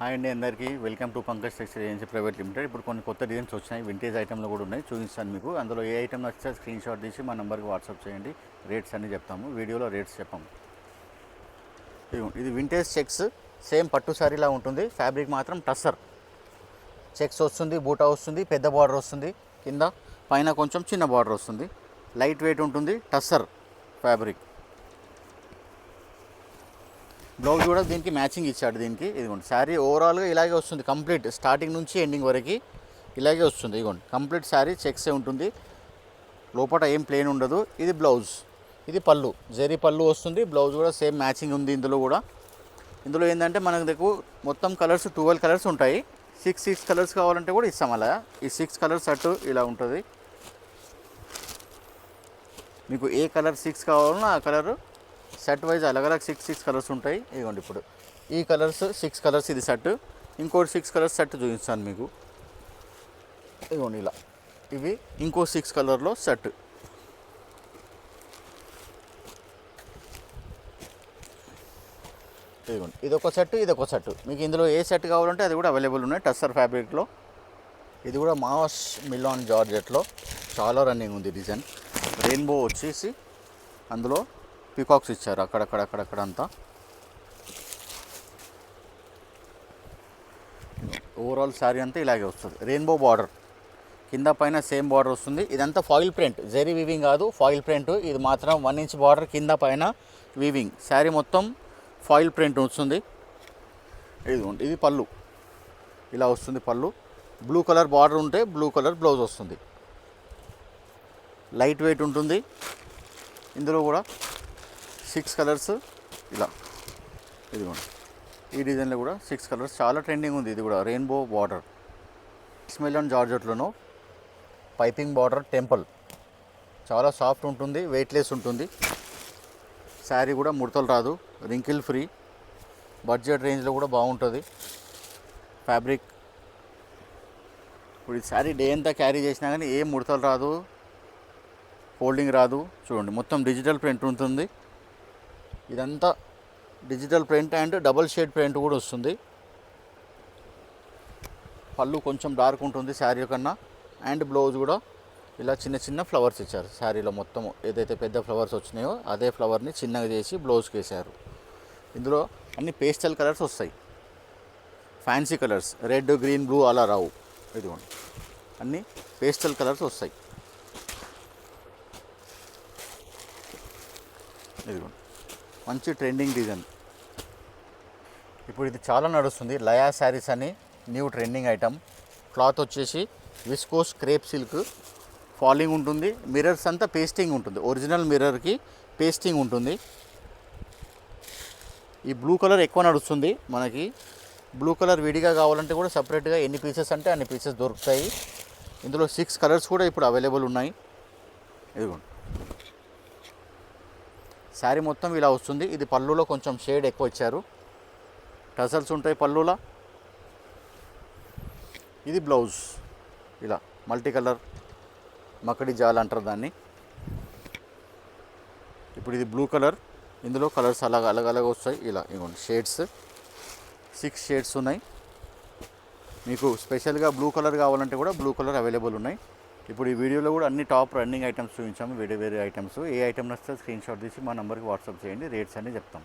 Hi అండి అందరికీ welcome to Pankaj textile agency private limited. ఇప్పుడు కొన్ని కొత్త డిజైన్స్ వచ్చినాయి, వింటేజ్ ఐటెంలో కూడా ఉన్నాయి, చూపిస్తాను మీకు. అందులో ఏ ఐటెం నచ్చితే స్క్రీన్ షాట్ తీసి మా నెంబర్కి వాట్సాప్ చేయండి, రేట్స్ అన్నీ చెప్తాము. వీడియోలో రేట్స్ చెప్పాము. ఇది వింటేజ్ చెక్స్, సేమ్ పట్టు సారీలా ఉంటుంది. ఫ్యాబ్రిక్ మాత్రం టస్సర్ చెక్స్ వస్తుంది, బూటా వస్తుంది, పెద్ద బార్డర్ వస్తుంది, కింద పైన కొంచెం చిన్న బార్డర్ వస్తుంది, లైట్ వెయిట్ ఉంటుంది, టస్సర్ ఫ్యాబ్రిక్. బ్లౌజ్ కూడా దీనికి మ్యాచింగ్ ఇచ్చాడు. దీనికి ఇదిగోండి శారీ ఓవరాల్గా ఇలాగే వస్తుంది, కంప్లీట్ స్టార్టింగ్ నుంచి ఎండింగ్ వరకు ఇలాగే వస్తుంది. ఇదిగోండి కంప్లీట్ శారీ చెక్సే ఉంటుంది, లోపల ఏం ప్లేన్ ఉండదు. ఇది బ్లౌజ్, ఇది పళ్ళు, జరీ పళ్ళు వస్తుంది. బ్లౌజ్ కూడా సేమ్ మ్యాచింగ్ ఉంది. ఇందులో ఏంటంటే మనకు దగ్గర మొత్తం కలర్స్ 12 కలర్స్ ఉంటాయి. 6 కలర్స్ కావాలంటే కూడా ఇస్తాం. అలా ఈ 6 కలర్స్ సెట్ ఇలా ఉంటుంది. మీకు ఏ కలర్ 6 కావాలన్నా ఆ కలర్ సెట్ వైజ్ అలగలగ్ 6 కలర్స్ ఉంటాయి. ఇదిగోండి ఇప్పుడు ఈ కలర్స్ 6 కలర్స్ ఇది సెట్. ఇంకోటి 6 కలర్స్ సెట్ చూపిస్తాను మీకు. ఇదిగోండి ఇలా ఇవి ఇంకో 6 కలర్లో సెట్. ఇదిగోండి ఇదొక సెట్, ఇదొక సెట్. మీకు ఇందులో ఏ సెట్ కావాలంటే అది కూడా అవైలబుల్ ఉన్నాయి టస్సర్ ఫ్యాబ్రిక్లో. ఇది కూడా మాస్ మిలాన్ జార్జెట్లో చాలా రన్నింగ్ ఉంది డిజైన్. రెయిన్బో వచ్చేసి అందులో పీకాక్స్ ఇచ్చారు అక్కడక్కడ అంతా. ఓవరాల్ శారీ అంతా ఇలాగే వస్తుంది. రెయిన్బో బార్డర్ కింద పైన సేమ్ బార్డర్ వస్తుంది. ఇదంతా ఫాయిల్ ప్రింట్, జరీ వీవింగ్ కాదు, ఫాయిల్ ప్రింట్. ఇది మాత్రం 1 ఇంచ్ బార్డర్, కింద పైన వీవింగ్. శారీ మొత్తం ఫాయిల్ ప్రింట్ వస్తుంది. ఇది పళ్ళు ఇలా వస్తుంది. పళ్ళు బ్లూ కలర్ బార్డర్ ఉంటే బ్లూ కలర్ బ్లౌజ్ వస్తుంది. లైట్ వెయిట్ ఉంటుంది. ఇందులో కూడా 6 కలర్స్ ఇలా. ఇదిగోండి ఈ డిజైన్లో కూడా 6 కలర్స్ చాలా ట్రెండింగ్ ఉంది. ఇది కూడా రెయిన్బో బార్డర్, మిలాన్ జార్జెట్లోనూ పైపింగ్ బార్డర్, టెంపుల్. చాలా సాఫ్ట్ ఉంటుంది, వెయిట్లెస్ ఉంటుంది. శారీ కూడా ముడతలు రాదు, రింకిల్ ఫ్రీ, బడ్జెట్ రేంజ్లో కూడా బాగుంటుంది ఫ్యాబ్రిక్. ఇప్పుడు ఈ శారీ డే అంతా క్యారీ చేసినా కానీ ఏం ముడతలు రాదు, ఫోల్డింగ్ రాదు. చూడండి మొత్తం డిజిటల్ ప్రింట్ ఉంటుంది. ఇదంతా digital print and double shade print కూడా వస్తుంది. పళ్ళు కొంచెం డార్క్ ఉంటుంది శారీ కన్నా. అండ్ బ్లౌజ్ కూడా ఇలా చిన్న చిన్న ఫ్లవర్స్ ఇచ్చారు. శారీలో మొత్తం ఏదైతే పెద్ద ఫ్లవర్స్ వచ్చినాయో అదే ఫ్లవర్ని చిన్నగా చేసి బ్లౌజ్కి వేసారు. ఇందులో అన్ని పేస్టల్ కలర్స్ వస్తాయి, fancy colours, red, green, blue అలా రావు. ఇదిగోండి అన్ని పేస్టల్ కలర్స్ వస్తాయి. ఇదిగోండి మంచి ట్రెండింగ్ డిజైన్. ఇప్పుడు ఇది చాలా నడుస్తుంది, లయా శారీస్ అని న్యూ ట్రెండింగ్ ఐటమ్. క్లాత్ వచ్చేసి విస్కోస్ క్రేప్ సిల్క్, ఫాలింగ్ ఉంటుంది. మిర్రర్స్ అంతా పేస్టింగ్ ఉంటుంది, ఒరిజినల్ మిర్రర్కి పేస్టింగ్ ఉంటుంది. ఈ బ్లూ కలర్ ఎక్కువ నడుస్తుంది మనకి. బ్లూ కలర్ విడిగా కావాలంటే కూడా సపరేట్గా ఎన్ని పీసెస్ అంటే అన్ని పీసెస్ దొరుకుతాయి. ఇందులో 6 కలర్స్ కూడా ఇప్పుడు అవైలబుల్ ఉన్నాయి. ఇదిగోండి శారీ మొత్తం ఇలా వస్తుంది. ఇది పళ్ళులో కొంచెం షేడ్ ఎక్కువ ఇచ్చారు, టసల్స్ ఉంటాయి పళ్ళులో. ఇది బ్లౌజ్ ఇలా మల్టీ కలర్, మకడి జాల్ అంటారు దాన్ని. ఇప్పుడు ఇది బ్లూ కలర్, ఇందులో కలర్స్ అలగ్ వస్తాయి ఇలా. ఇవ్వండి షేడ్స్ 6 షేడ్స్ ఉన్నాయి. మీకు స్పెషల్గా బ్లూ కలర్ కావాలంటే కూడా బ్లూ కలర్ అవైలబుల్ ఉన్నాయి. ఇప్పుడు ఈ వీడియోలో కూడా అన్ని టాప్ రన్నింగ్ ఐటమ్స్ చూపించాము, వేరే ఐటమ్స్. ఏ ఐటమ్ నచ్చితే స్క్రీన్ షాట్ తీసి మా నెంబర్కి వాట్సాప్ చేయండి, రేట్స్ అన్నీ చెప్తాం.